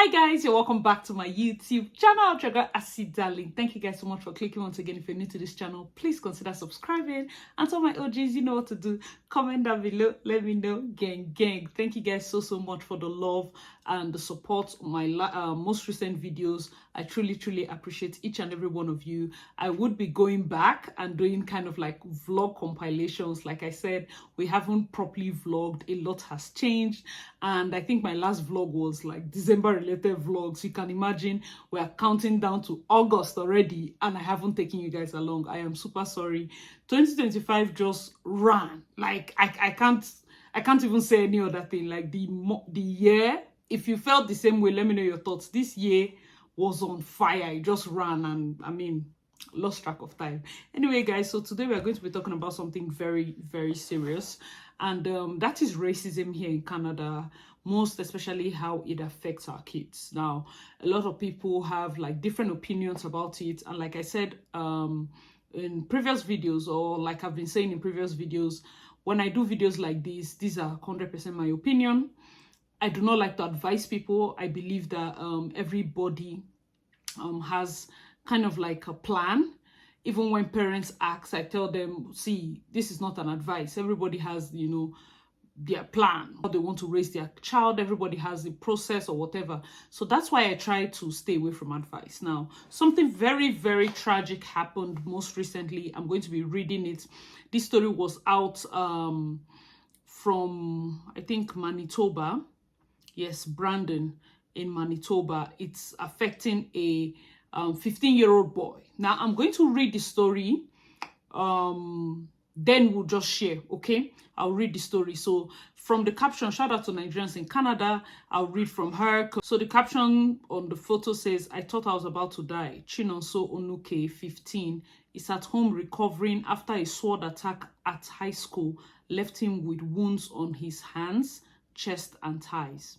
Hi guys, you're welcome back to my YouTube channel, Trigger Acid Darling. Thank you guys so much for clicking once again. If you're new to this channel, please consider subscribing. And to my OGs, you know what to do. Comment down below, let me know. Gang. Thank you guys so much for the love and the support on my most recent videos. I truly appreciate each and every one of you. I would be going back and doing kind of like vlog compilations. Like I said, we haven't properly vlogged. A lot has changed, and I think my last vlog was like December related vlogs. You can imagine we are counting down to August already, and I haven't taken you guys along. I am super sorry. 2025 just ran. Like I can't even say any other thing. Like the year, if you felt the same way, let me know your thoughts. This year was on fire. It just ran, and I mean, lost track of time. Anyway guys, so today we are going to be talking about something very serious, and that is racism here in Canada, most especially how it affects our kids. Now, a lot of people have like different opinions about it, and like I said in previous videos, or like I've been saying in previous videos, when I do videos like this, these are 100% my opinion. I do not like to advise people. I believe that everybody has kind of like a plan. Even when parents ask, I tell them, see, this is not an advice. Everybody has, you know, their plan, how they want to raise their child. Everybody has the process or whatever. So that's why I try to stay away from advice. Now, something very tragic happened most recently. I'm going to be reading it. This story was out from, I think, Manitoba. Yes, Brandon in Manitoba. It's affecting a 15-year-old boy. Now, I'm going to read the story. Then we'll just share, okay? I'll read the story. So from the caption, shout out to Nigerians in Canada. I'll read from her. So the caption on the photo says, I thought I was about to die. Chinonso Onuke, 15, is at home recovering after a sword attack at high school left him with wounds on his hands, chest, and thighs.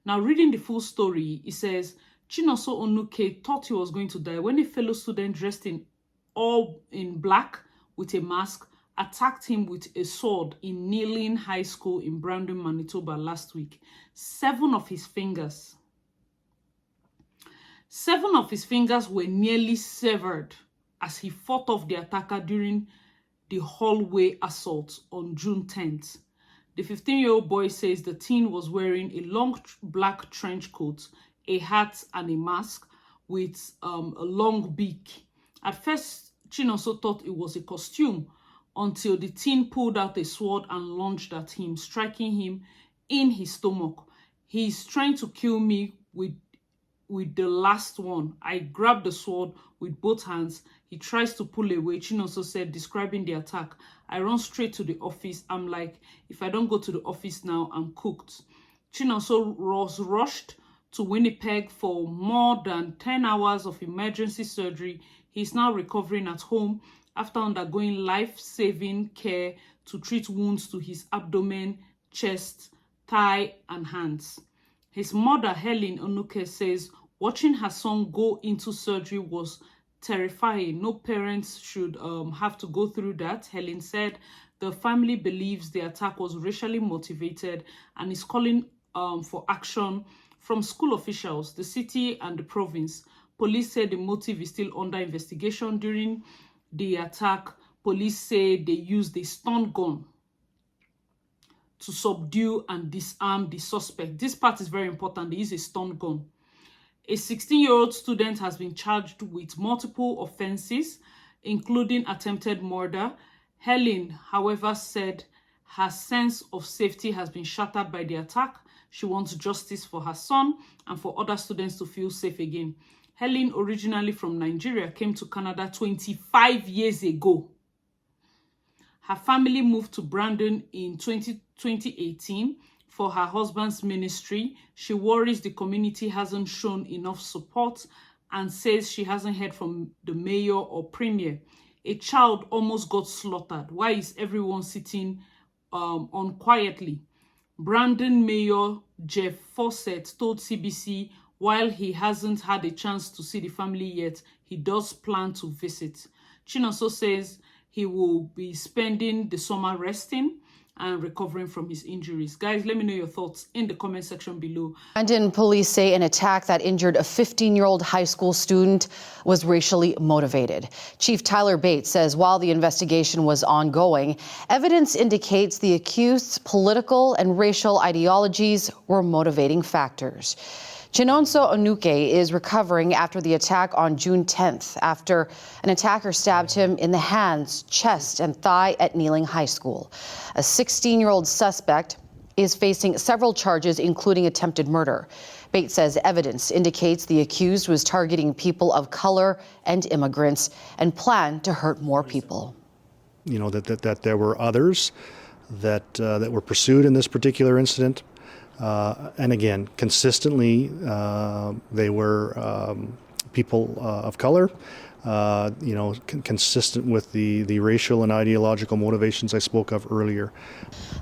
Now, reading the full story, it says, Chinonso Onuke thought he was going to die when a fellow student dressed in all in black with a mask attacked him with a sword in Kneeling High School in Brandon, Manitoba last week. 7 of his fingers were nearly severed as he fought off the attacker during the hallway assault on June 10th. The 15-year-old boy says the teen was wearing a long black trench coat, a hat, and a mask with a long beak. At first, Chinonso thought it was a costume until the teen pulled out a sword and lunged at him, striking him in his stomach. He's trying to kill me with the last one. I grabbed the sword with both hands. He tries to pull away, Chinonso said, describing the attack. I run straight to the office. I'm like, if I don't go to the office now, I'm cooked. Chinonso was rushed to Winnipeg for more than 10 hours of emergency surgery. He's now recovering at home after undergoing life-saving care to treat wounds to his abdomen, chest, thigh, and hands. His mother, Helen Onuke, says watching her son go into surgery was terrifying. No parents should have to go through that, Helen said. The family believes the attack was racially motivated and is calling for action from school officials, the city, and the province. Police said the motive is still under investigation. During the attack, police say they used a stun gun to subdue and disarm the suspect. This part is very important. They use a stun gun. A 16-year-old student has been charged with multiple offenses, including attempted murder. Helen, however, said her sense of safety has been shattered by the attack. She wants justice for her son and for other students to feel safe again. Helen, originally from Nigeria, came to Canada 25 years ago. Her family moved to Brandon in 2018 for her husband's ministry. She worries the community hasn't shown enough support and says she hasn't heard from the mayor or premier. A child almost got slaughtered. Why is everyone sitting on quietly? Brandon Mayor Jeff Fawcett told CBC while he hasn't had a chance to see the family yet, he does plan to visit. Chinonso says he will be spending the summer resting and recovering from his injuries. Guys, let me know your thoughts in the comment section below. Brandon police say an attack that injured a 15-year-old high school student was racially motivated. Chief Tyler Bates says while the investigation was ongoing, evidence indicates the accused's political and racial ideologies were motivating factors. Chinonso Onuke is recovering after the attack on June 10th after an attacker stabbed him in the hands, chest, and thigh at Kneeling High School. A 16-year-old suspect is facing several charges, including attempted murder. Bates says evidence indicates the accused was targeting people of color and immigrants and planned to hurt more people. You know, that there were others that were pursued in this particular incident. And again, consistently, they were people of color, you know, consistent with the racial and ideological motivations I spoke of earlier.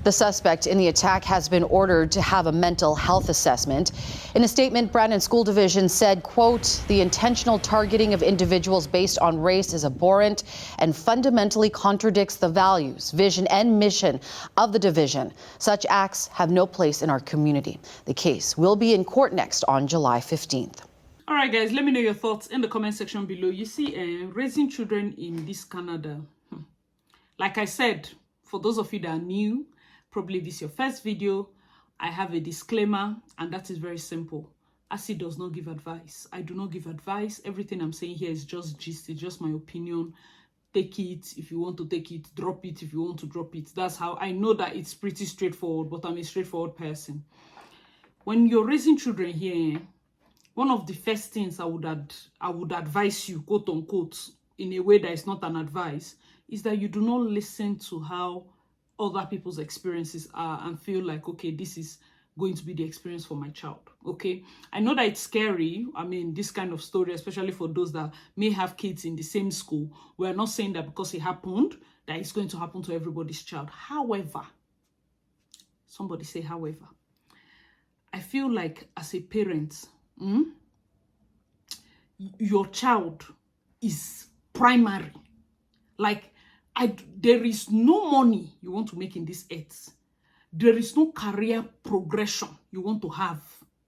The suspect in the attack has been ordered to have a mental health assessment. In a statement, Brandon School Division said, quote, "The intentional targeting of individuals based on race is abhorrent and fundamentally contradicts the values, vision, and mission of the division. Such acts have no place in our community." The case will be in court next on July 15th. All right, guys, let me know your thoughts in the comment section below. You see, raising children in this Canada, like I said, for those of you that are new, probably this is your first video, I have a disclaimer, and that is very simple. ASI does not give advice. I do not give advice. Everything I'm saying here is just gist, it's just my opinion. Take it if you want to take it, drop it if you want to drop it. That's how I know that it's pretty straightforward, but I'm a straightforward person. When you're raising children here, one of the first things I would advise you, quote unquote, in a way that is not an advice, is that you do not listen to how other people's experiences are and feel like, okay, this is going to be the experience for my child. Okay, I know that it's scary. I mean, this kind of story, especially for those that may have kids in the same school, we're not saying that because it happened, that it's going to happen to everybody's child. However, somebody say however, I feel like as a parent, your child is primary. Like, there is no money you want to make in this earth. There is no career progression you want to have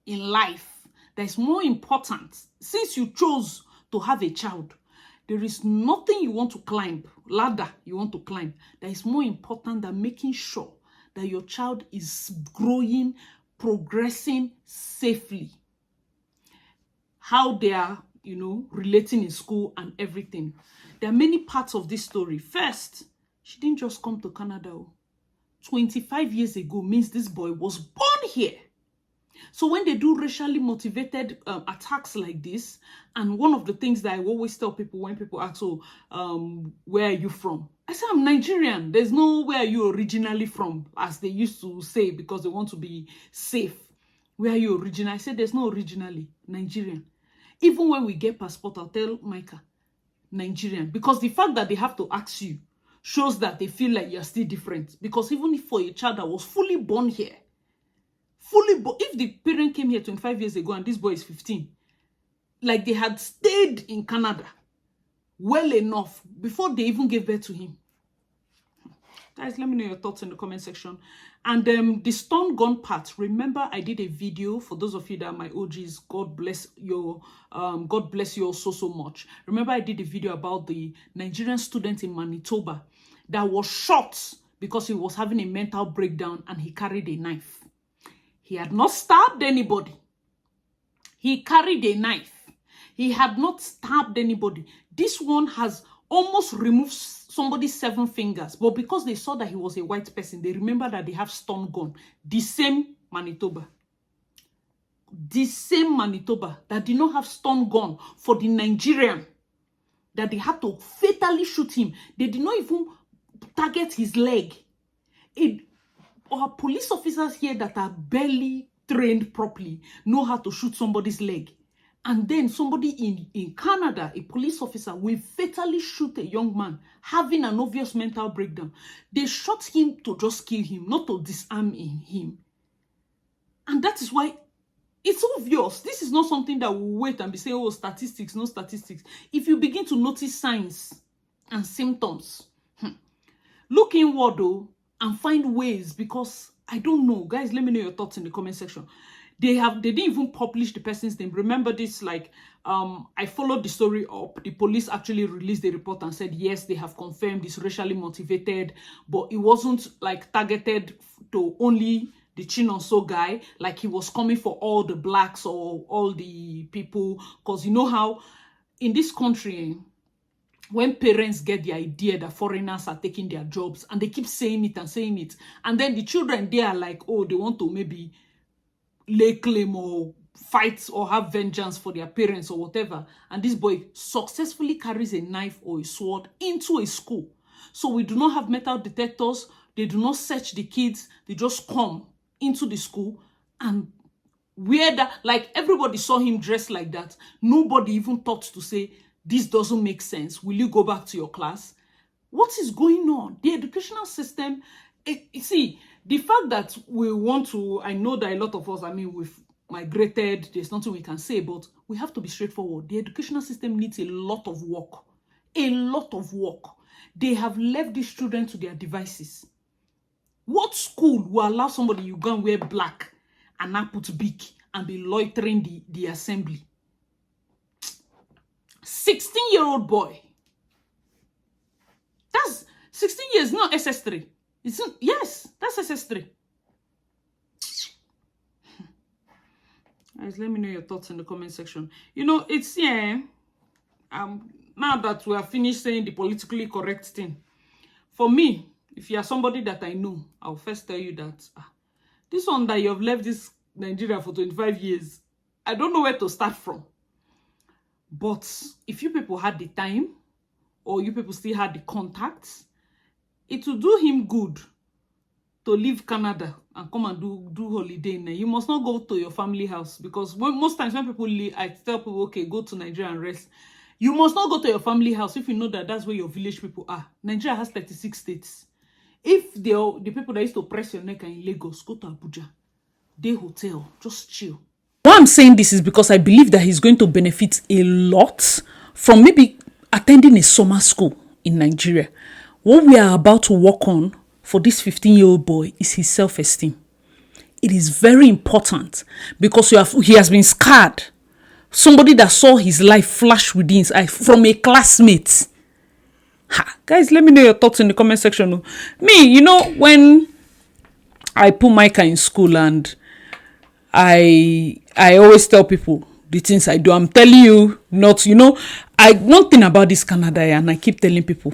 in life that is more important. Since you chose to have a child, there is nothing you want to climb, ladder you want to climb, that is more important than making sure that your child is growing, progressing safely. How they are, you know, relating in school and everything. There are many parts of this story. First, she didn't just come to Canada. 25 years ago means this boy was born here. So when they do racially motivated attacks like this, and one of the things that I always tell people when people ask, where are you from? I say, I'm Nigerian. There's no where are you originally from, as they used to say, because they want to be safe. Where are you originally? I said, there's no originally, Nigerian. Even when we get passport, I'll tell Micah, Nigerian. Because the fact that they have to ask you shows that they feel like you're still different. Because even if for a child that was fully born here, if the parent came here 25 years ago and this boy is 15, like they had stayed in Canada well enough before they even gave birth to him. Guys, let me know your thoughts in the comment section. And the stun gun part, remember I did a video for those of you that are my OGs. God bless you all so much. Remember I did a video about the Nigerian student in Manitoba that was shot because he was having a mental breakdown and he carried a knife. He had not stabbed anybody. He carried a knife. He had not stabbed anybody. This one has almost removed somebody's 7 fingers. But because they saw that he was a white person, they remember that they have stun gun. The same Manitoba. The same Manitoba that did not have stun gun for the Nigerian. That they had to fatally shoot him. They did not even target his leg. Our police officers here that are barely trained properly know how to shoot somebody's leg. And then somebody in Canada, a police officer, will fatally shoot a young man having an obvious mental breakdown. They shot him to just kill him, not to disarm him. And that is why it's obvious. This is not something that will wait and be saying, oh, statistics, no statistics. If you begin to notice signs and symptoms, look inward though, and find ways, because I don't know. Guys, let me know your thoughts in the comment section. They didn't even publish the person's name. Remember this, like, I followed the story up. The police actually released the report and said, yes, they have confirmed it's racially motivated, but it wasn't like targeted to only the Chinonso guy. Like, he was coming for all the blacks or all the people. Because you know how in this country, when parents get the idea that foreigners are taking their jobs and they keep saying it, and then the children, they are like, oh, they want to maybe lay claim or fight or have vengeance for their parents or whatever, and this boy successfully carries a knife or a sword into a school. So we do not have metal detectors. They do not search the kids. They just come into the school and wear that. Like, everybody saw him dressed like that. Nobody even thought to say, this doesn't make sense. Will you go back to your class? What is going on? The educational system, see, the fact that we want to, I know that a lot of us, I mean, we've migrated, there's nothing we can say, but we have to be straightforward. The educational system needs a lot of work. A lot of work. They have left these children to their devices. What school will allow somebody, you go and wear black and not put big and be loitering the assembly? 16-year-old boy. That's 16 years, not SS3. Yes, that's SS3. Guys, let me know your thoughts in the comment section. You know, it's, yeah, now that we have finished saying the politically correct thing, for me, if you are somebody that I know, I'll first tell you that this one that you have left this Nigeria for 25 years, I don't know where to start from. But if you people had the time, or you people still had the contacts, it will do him good to leave Canada and come and do holiday in there. You must not go to your family house, because most times when people leave, I tell people, okay, go to Nigeria and rest. You must not go to your family house if you know that that's where your village people are. Nigeria has 36 states. If the people that used to press your neck are in Lagos, go to Abuja. Day hotel, just chill. Why I'm saying this is because I believe that he's going to benefit a lot from maybe attending a summer school in Nigeria. What we are about to work on for this 15-year-old boy is his self-esteem. It is very important, because he has been scarred. Somebody that saw his life flash within his eye from a classmate. Guys, let me know your thoughts in the comment section. Me, you know, when I put Micah in school and I always tell people the things I do. I'm telling you, not, you know, one thing about this Canada, and I keep telling people,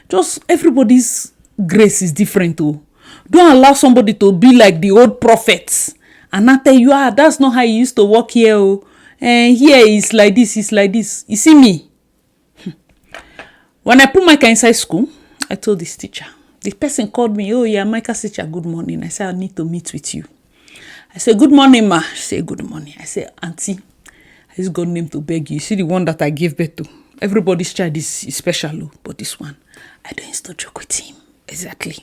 just everybody's grace is different too. Don't allow somebody to be like the old prophets and I tell you, that's not how you used to work here. And here it's like this, it's like this. You see me? When I put Micah inside school, I told this teacher. The person called me, oh yeah, Micah's teacher, good morning. I said, I need to meet with you. I said, good morning, ma. She said, good morning. I said, auntie, I just got name to beg you. You see the one that I gave birth to? Everybody's child is special, but this one, I don't used to joke with him. Exactly.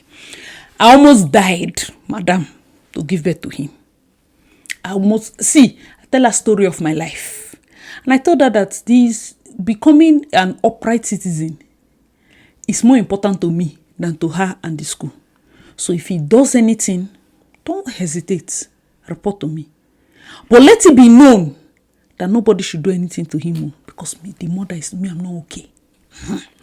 I almost died, madam, to give birth to him. I tell a story of my life. And I told her that becoming an upright citizen is more important to me than to her and the school. So if he does anything, don't hesitate. Report to me. But let it be known that nobody should do anything to him, because the mother is me, I'm not okay.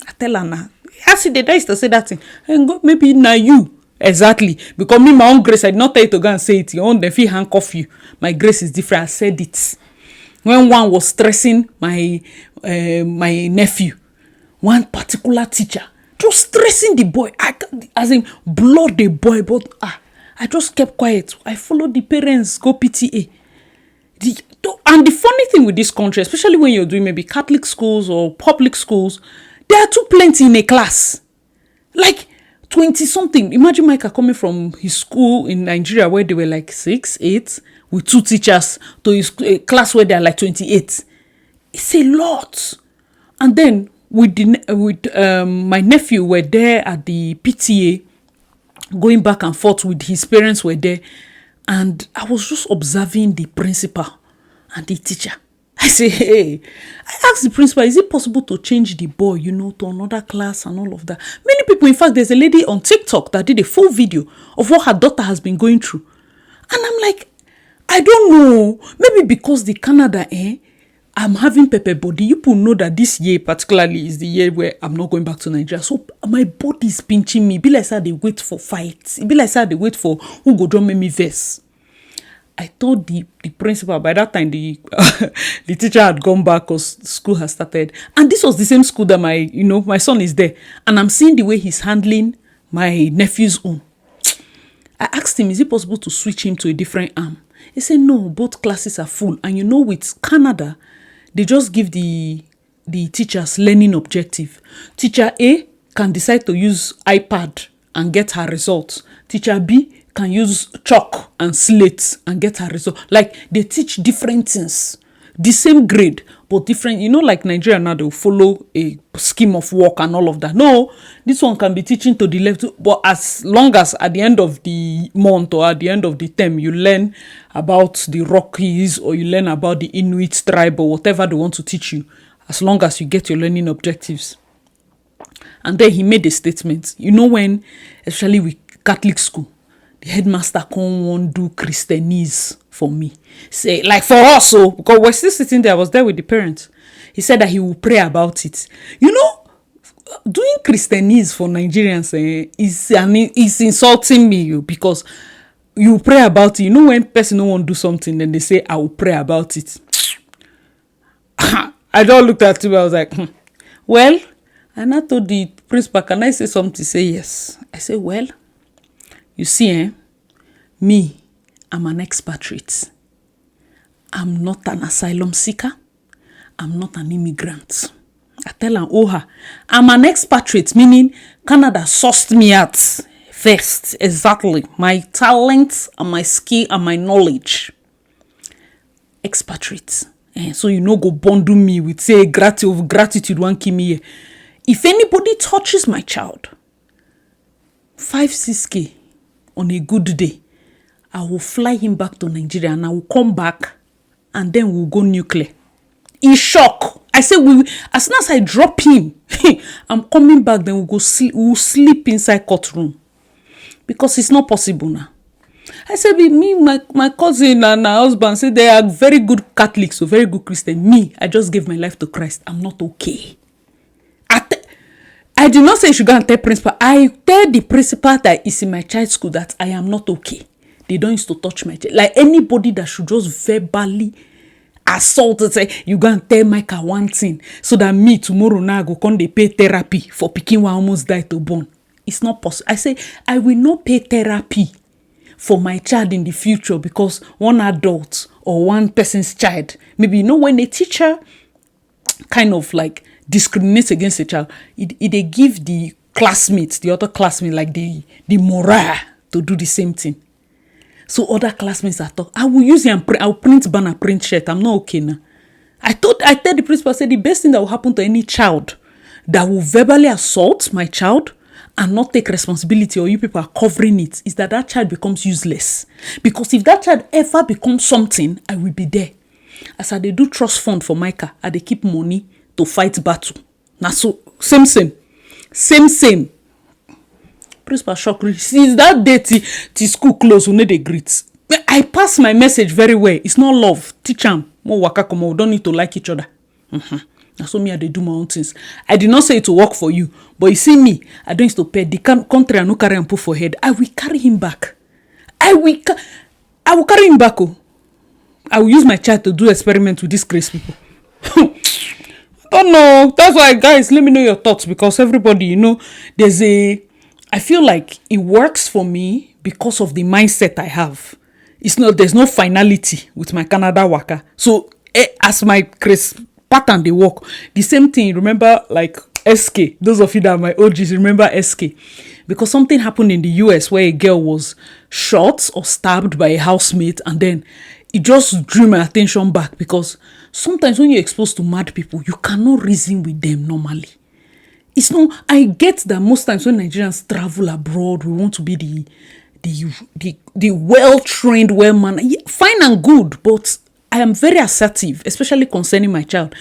I tell her now. I see the used to say that thing. And God, maybe now you. Exactly. Because me, my own grace, I did not tell you to go and say it. Your own, if he handcuff you. My grace is different. I said it. When one was stressing my nephew, one particular teacher, just stressing the boy. As in, blood the boy, but I just kept quiet. I followed the parents, go PTA. And the funny thing with this country, especially when you're doing maybe Catholic schools or public schools, there are too plenty in a class. Like 20-something. Imagine Micah coming from his school in Nigeria where they were like 6, 8, with 2 teachers, to his class where they are like 28. It's a lot. And then with my nephew, were there at the PTA, going back and forth with his parents were there. And I was just observing the principal and the teacher. I say, hey, I asked the principal, is it possible to change the boy, to another class and all of that? Many people, in fact, there's a lady on TikTok that did a full video of what her daughter has been going through. And I'm like, I don't know. Maybe because the Canada, I'm having pepper body. You people know that this year particularly is the year where I'm not going back to Nigeria. So my body is pinching me. It be like say they wait for fights. It be like say they wait for who go drum me verse. I told the principal. By that time, the teacher had gone back because school has started. And this was the same school that my son is there. And I'm seeing the way he's handling my nephew's own. I asked him, is it possible to switch him to a different arm? He said, no, both classes are full. And with Canada, they just give the teachers learning objective. Teacher A can decide to use iPad and get her results. Teacher B can use chalk and slate and get her result. Like, they teach different things. The same grade, but different. Like Nigeria now, they'll follow a scheme of work and all of that. No, this one can be teaching to the left. But as long as at the end of the month or at the end of the term, you learn about the Rockies or you learn about the Inuit tribe or whatever they want to teach you, as long as you get your learning objectives. And then he made a statement. When, especially with Catholic school, the headmaster can't want do Christianese for me. Say, like for us, so because we're still sitting there, I was there with the parents. He said that he will pray about it. Doing Christianese for Nigerians is insulting me, because you pray about it. When person don't want to do something, then they say, I will pray about it. I just looked at him, I was like, well, and I told the principal, can I say something? Say yes. I say, well, you see, me, I'm an expatriate. I'm not an asylum seeker. I'm not an immigrant. I tell her, I'm an expatriate, meaning Canada sourced me out first. Exactly. My talents and my skill and my knowledge. Expatriate. So go bundle me with, say, gratitude one kill me here. If anybody touches my child, 5-6K on a good day, I will fly him back to Nigeria and I will come back and then we'll go nuclear. In shock. I say, as soon as I drop him, I'm coming back, then we'll sleep inside courtroom. Because it's not possible now. I said, my cousin and her husband said they are very good Catholics, so very good Christian. Me, I just gave my life to Christ. I'm not okay. I did not say you should go and tell principal. I tell the principal that is in my child's school that I am not okay. They don't used to touch my child. Like anybody that should just verbally assault and say, you go and tell Micah one thing, so that me tomorrow now go come they pay therapy for picking one almost died to born. It's not possible. I say, I will not pay therapy for my child in the future because one adult or one person's child, maybe when a teacher kind of like discriminates against a child, they give the other classmates like the morale to do the same thing. So other classmates are talking, I will use it and I will print banner, print shirt. I'm not okay now. I tell the principal, I said the best thing that will happen to any child that will verbally assault my child and not take responsibility, or you people are covering it, is that child becomes useless. Because if that child ever becomes something, I will be there. As I do trust fund for Micah, I they keep money to fight battle. Now so same. Principal shock. Since that day till school close, we need the greet. I pass my message very well. It's not love. Teach them. More waka come. We don't need to like each other. That's what me I do my own things. I did not say it will work for you, but you see me, I don't used to pay the country. I no carry and put for head. I will carry him back. I will carry him back. Oh. I will use my child to do experiment with these crazy people. Don't know. That's why, guys, let me know your thoughts, because everybody, I feel like it works for me because of the mindset I have. There's no finality with my Canada waka. So as my pattern they work, the same thing. Remember, like SK. Those of you that are my OGs remember SK, because something happened in the US where a girl was shot or stabbed by a housemate, and then it just drew my attention back, because sometimes when you're exposed to mad people, you cannot reason with them normally. I get that most times when Nigerians travel abroad, we want to be the well-trained, well-mannered, fine and good, but I am very assertive, especially concerning my child.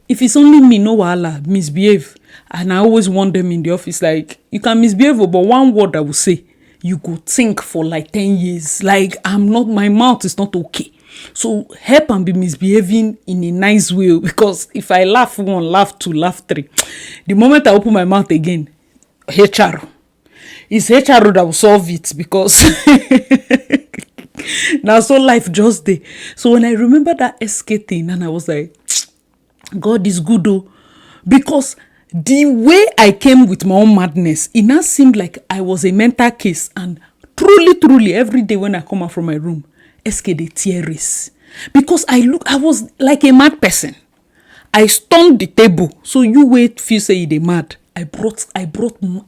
If it's only me, no wahala, misbehave. And I always warn them in the office, like, you can misbehave, but one word I will say, you go think for like 10 years. Like, my mouth is not okay. So help and be misbehaving in a nice way, because if I laugh one, laugh two, laugh three, the moment I open my mouth again, HR. It's HR that will solve it, because now so life just day. So when I remember that SK thing, and I was like, God is good though, because the way I came with my own madness, it now seemed like I was a mental case. And truly, every day when I come out from my room, SK the tears, because I was like a mad person. I stormed the table. So you wait, feel say they mad. I brought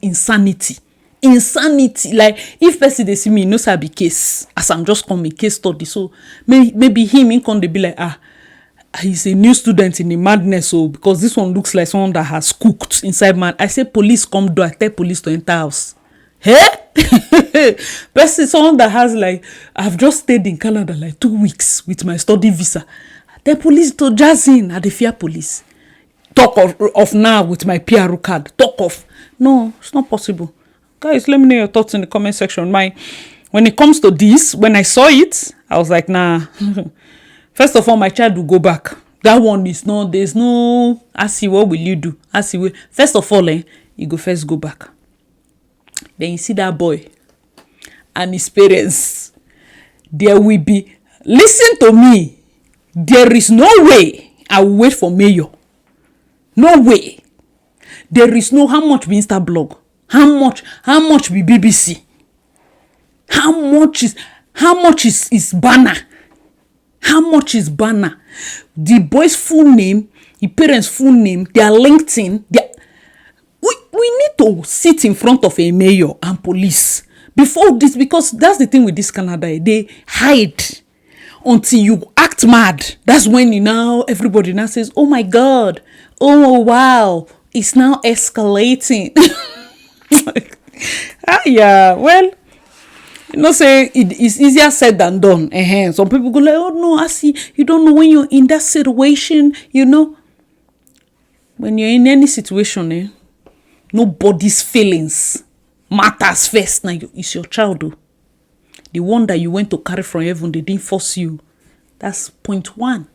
insanity. Like, if person they see me, knows I be case, as I'm just coming case study. So maybe him can they be like, he's a new student in the madness, so because this one looks like someone that has cooked inside man. I say police come do, I tell police to enter house. Hey, person someone that has like, I've just stayed in Canada like 2 weeks with my study visa. I tell police to jazz in. I dey fear police. Talk of now with my PR card. Talk of no, it's not possible. Guys, let me know your thoughts in the comment section. When it comes to this, when I saw it, I was like, nah. First of all, my child will go back. That one is not, there's no, Asi, what will you do? Asi, first of all, you go first go back. Then you see that boy and his parents. There will be, listen to me, there is no way I will wait for mayor. No way. There is no, how much be Insta blog? How much be BBC? How much is banner? How much is banner? The boy's full name, the parents' full name, their LinkedIn. We need to sit in front of a mayor and police before this, because that's the thing with this Canada. They hide until you act mad. That's when everybody now says, oh my God, oh wow, it's now escalating. Yeah, well, say it's easier said than done. Some people go like, oh no, I see, you don't know when you're in that situation, when you're in any situation, nobody's feelings matters first. Now it's your child, though. The one that you went to carry from heaven, they didn't force you. That's point one.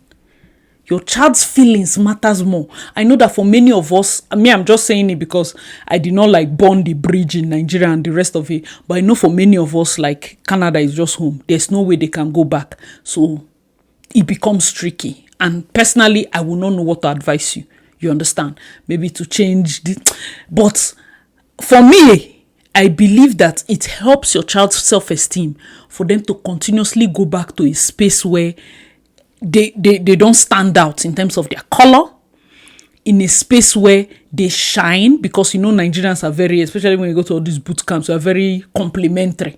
Your child's feelings matters more. I know that for many of us, I'm just saying it because I did not burn the bridge in Nigeria and the rest of it. But I know for many of us, Canada is just home. There's no way they can go back. So it becomes tricky. And personally, I will not know what to advise you. You understand? Maybe to change but for me, I believe that it helps your child's self-esteem for them to continuously go back to a space where they don't stand out in terms of their color, in a space where they shine, because Nigerians are very, especially when you go to all these boot camps, are very complimentary.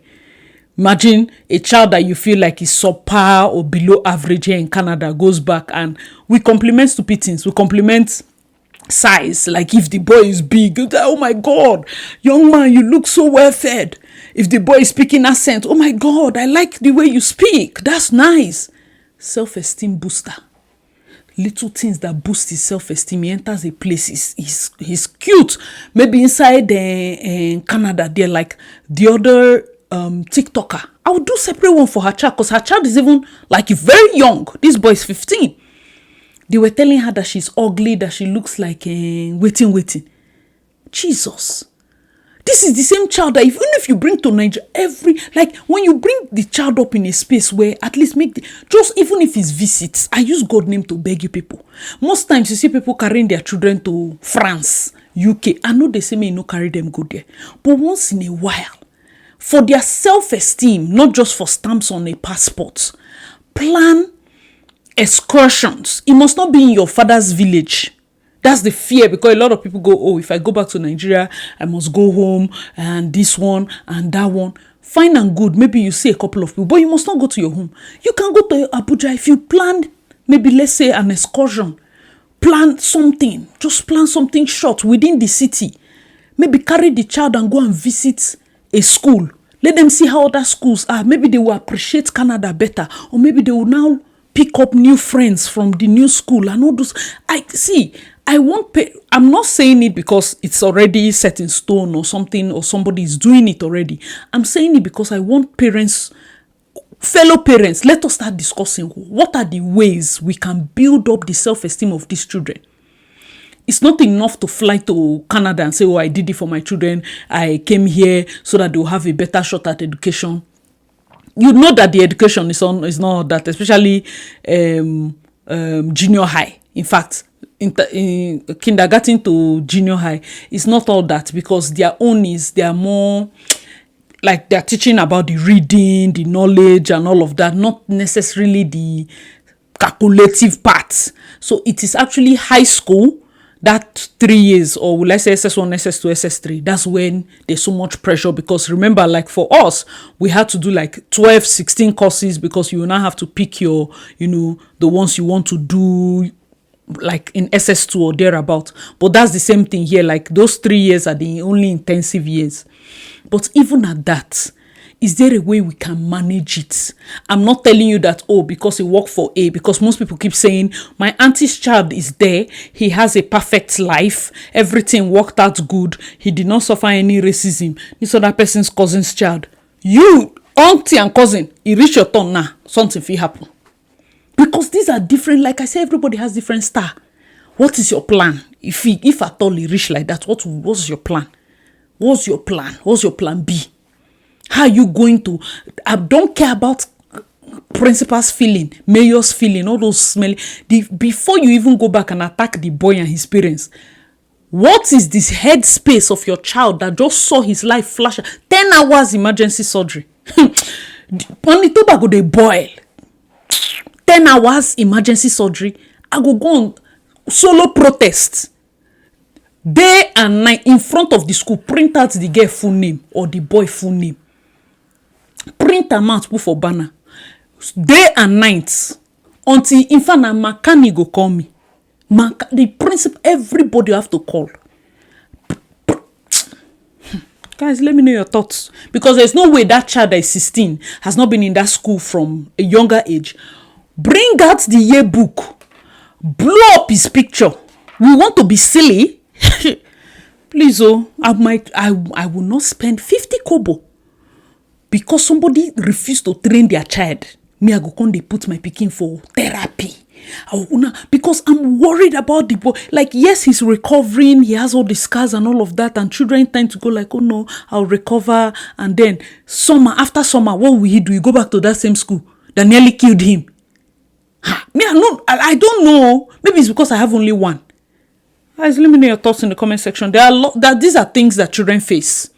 Imagine a child that you feel like is subpar or below average here in Canada goes back, and we compliment stupid things. We compliment size. Like if the boy is big, oh my God, young man, you look so well fed. If the boy is speaking accent, oh my God, I like the way you speak. That's nice. Self-esteem booster. Little things that boost his self-esteem. He enters a place, he's cute. Maybe inside Canada, they're like the other TikToker. I would do separate one for her child, because her child is even very young. This boy is 15. They were telling her that she's ugly, that she looks like waiting. Jesus. This is the same child that even if you bring to Nigeria, when you bring the child up in a space where at least just even if it's visits, I use God name to beg you people. Most times you see people carrying their children to France, UK. I know they say me no carry them go there. But once in a while, for their self-esteem, not just for stamps on a passport, plan excursions. It must not be in your father's village. That's the fear, because a lot of people go, oh, if I go back to Nigeria, I must go home and this one and that one. Fine and good. Maybe you see a couple of people, but you must not go to your home. You can go to Abuja if you plan, maybe let's say an excursion. Plan something. Just plan something short within the city. Maybe carry the child and go and visit a school. Let them see how other schools are. Maybe they will appreciate Canada better, or maybe they will now pick up new friends from the new school and all those. I'm not saying it because it's already set in stone or something, or somebody is doing it already. I'm saying it because I want parents, fellow parents, let us start discussing what are the ways we can build up the self-esteem of these children. It's not enough to fly to Canada and say, oh, I did it for my children. I came here so that they'll have a better shot at education. You know that the education is not that, especially junior high. In fact, in kindergarten to junior high, it's not all that, because they are more like they're teaching about the reading, the knowledge and all of that, not necessarily the calculative parts. So it is actually high school, that 3 years, or will I say SS1, SS2, SS3, that's when there's so much pressure. Because remember, like for us, we had to do like 12, 16 courses, because you now have to pick your, the ones you want to do, like in SS2 or thereabout. But that's the same thing here. Like those 3 years are the only intensive years. But even at that, is there a way we can manage it? I'm not telling you that, because it worked for A, because most people keep saying, my auntie's child is there, he has a perfect life, everything worked out good, he did not suffer any racism. This other person's cousin's child. You, auntie and cousin, you reach your turn now, something will happen. Because these are different, like I said, everybody has different star. What is your plan? If at all you reach like that, what's your plan? What's your plan? What's your plan B? How are you going to? I don't care about principal's feeling, mayor's feeling, all those smelly. Before you even go back and attack the boy and his parents, what is this headspace of your child that just saw his life flash? 10 hours emergency surgery. Manitoba go dey boil. 10 hours emergency surgery. I go on solo protest. Day and night in front of the school. Print out the girl full name or the boy full name. Print them out, put for banner. Day and night. Until in fact a mechanic go call me. The principal, everybody have to call. Guys, let me know your thoughts. Because there's no way that child that is 16 has not been in that school from a younger age. Bring out the yearbook. Blow up his picture. We want to be silly. Please, I will not spend 50 kobo. Because somebody refused to train their child. Me, I go come, they put my pikin for therapy. Because I'm worried about the boy. Like, yes, he's recovering. He has all the scars and all of that. And children tend to go like, oh no, I'll recover. And then after summer, what will he do? He go back to that same school that nearly killed him. Me, I don't know. Maybe it's because I have only one. Guys, let me know your thoughts in the comment section. These are things that children face.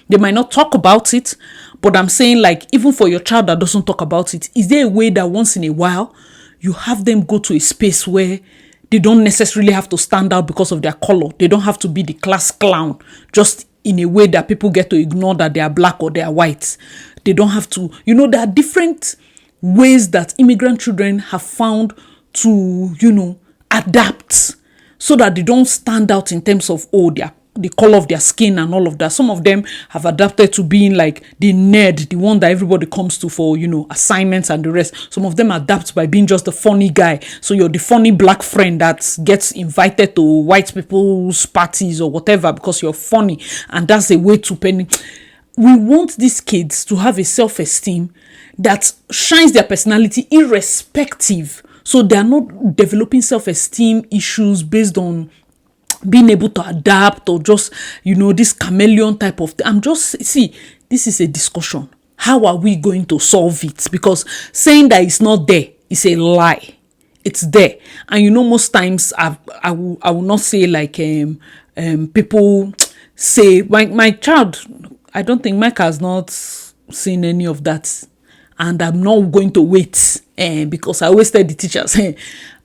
They might not talk about it, but I'm saying, like, even for your child that doesn't talk about it, is there a way that once in a while you have them go to a space where they don't necessarily have to stand out because of their color? They don't have to be the class clown just in a way that people get to ignore that they are black or they are white. They don't have to, there are different ways that immigrant children have found to, adapt so that they don't stand out in terms of, the color of their skin and all of that. Some of them have adapted to being like the nerd, the one that everybody comes to for, assignments and the rest. Some of them adapt by being just the funny guy. So you're the funny black friend that gets invited to white people's parties or whatever because you're funny. And that's a way to penny. We want these kids to have a self-esteem that shines their personality irrespective. So they're not developing self-esteem issues based on being able to adapt or just, this chameleon type of thing. This is a discussion. How are we going to solve it? Because saying that it's not there is a lie. It's there. And most times I will not say like people say, my child, I don't think Mike has not seen any of that. And I'm not going to wait because I always tell the teachers,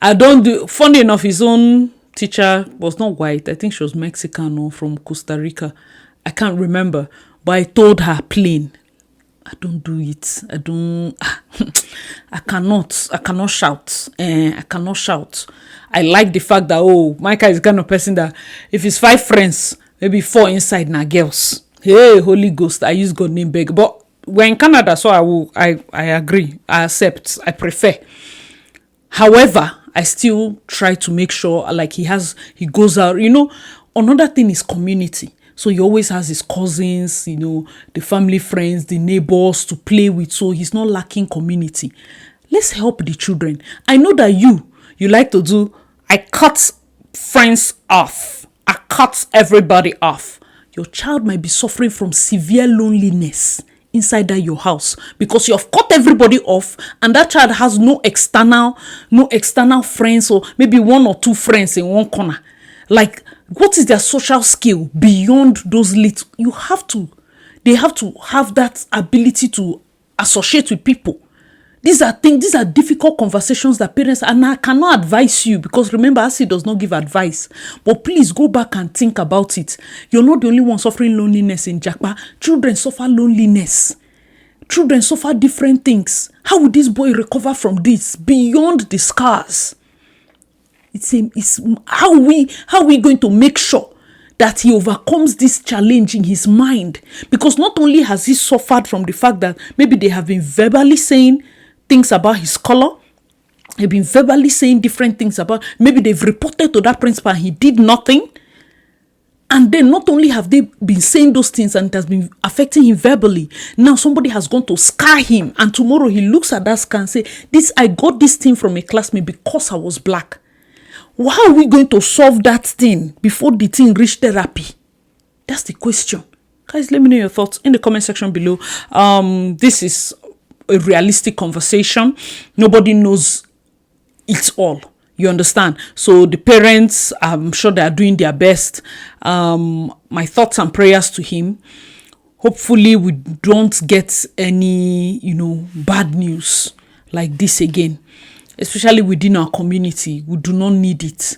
I don't do, funny enough, his own teacher was not white. I think she was Mexican or from Costa Rica. I can't remember. But I told her plain, I don't do it. I cannot shout. I cannot shout. I like the fact that, Micah is the kind of person that if it's 5 friends, maybe 4 inside now girls. Hey, Holy Ghost, I use God name beg. But we're in Canada, so I agree. I accept. I prefer. However, I still try to make sure like he goes out. Another thing is community. So he always has his cousins, the family friends, the neighbors to play with. So he's not lacking community. Let's help the children. I know that you like to do, I cut friends off. I cut everybody off. Your child might be suffering from severe loneliness inside that your house because you have cut everybody off, and that child has no external friends, or maybe one or two friends in one corner. Like, what is their social skill beyond those little? They have to have that ability to associate with people. These are difficult conversations that parents, and I cannot advise you because remember, ASI does not give advice. But please go back and think about it. You're not the only one suffering loneliness in Jakpa. Children suffer loneliness. Children suffer different things. How will this boy recover from this beyond the scars? How are we going to make sure that he overcomes this challenge in his mind? Because not only has he suffered from the fact that maybe they have been verbally saying things about his color, they've been verbally saying different things about, maybe they've reported to that principal and he did nothing. And then not only have they been saying those things and it has been affecting him verbally, now somebody has gone to scar him, and tomorrow he looks at that scar and say, I got this thing from a classmate because I was black. How are we going to solve that thing before the thing reach therapy? That's the question. Guys, let me know your thoughts in the comment section below. This is a realistic conversation. Nobody knows it all. You understand? So the parents, I'm sure they are doing their best. My thoughts and prayers to him. Hopefully we don't get any, bad news like this again, especially within our community. We do not need it.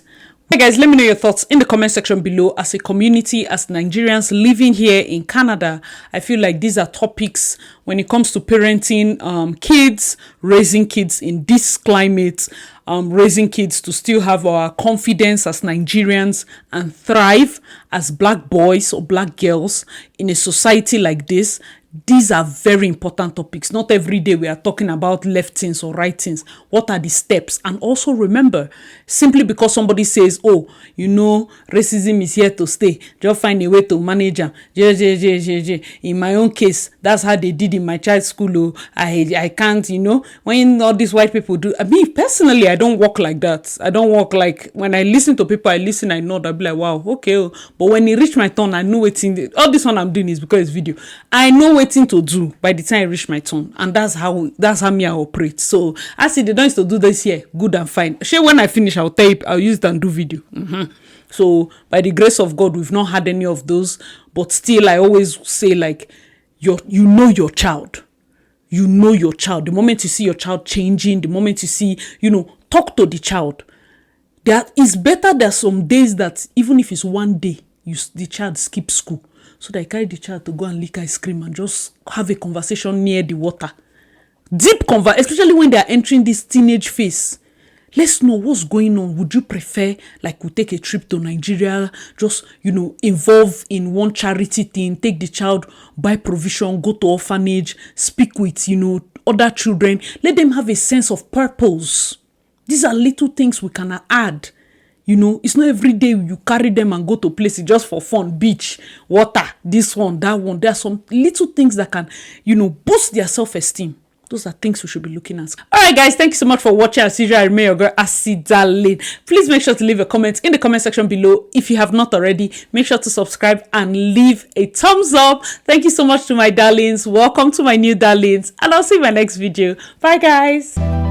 Hey guys, let me know your thoughts in the comment section below. As a community, as Nigerians living here in Canada, I feel like these are topics when it comes to parenting kids, raising kids in this climate, raising kids to still have our confidence as Nigerians and thrive as black boys or black girls in a society like this. These are very important topics. Not every day we are talking about left things or right things. What are the steps? And also remember, simply because somebody says, oh, racism is here to stay, just find a way to manage them. In my own case, that's how they did in my child's school. I can't, when all these white people do. I mean, personally, I don't work like that. I don't work like, when I listen to people, I know, I'll be like, wow, okay. But when it reach my turn, I know all this one I'm doing is because it's video. I know thing to do by the time I reach my turn, and that's how me I operate. So I see they don't used to do this here, good and fine. When I finish, I'll tape, I'll use it and do video. So by the grace of God, we've not had any of those, but still I always say, like, you know your child. The moment you see your child changing, the moment you see, talk to the child. That is better. There's some days that even if it's one day, the child skips school, so that I carry the child to go and lick ice cream and just have a conversation near the water. Deep conversation, especially when they are entering this teenage phase. Let's know what's going on. Would you prefer, like, we take a trip to Nigeria, just, involve in one charity thing, take the child, buy provision, go to orphanage, speak with, other children. Let them have a sense of purpose. These are little things we can add. It's not every day you carry them and go to places just for fun, beach, water, this one, that one. There are some little things that can, boost their self-esteem. Those are things we should be looking at. All right, guys, thank you so much for watching. As usual, I remain your girl, Darling. Please make sure to leave a comment in the comment section below. If you have not already, make sure to subscribe and leave a thumbs up. Thank you so much to my darlings. Welcome to my new darlings. And I'll see you in my next video. Bye, guys.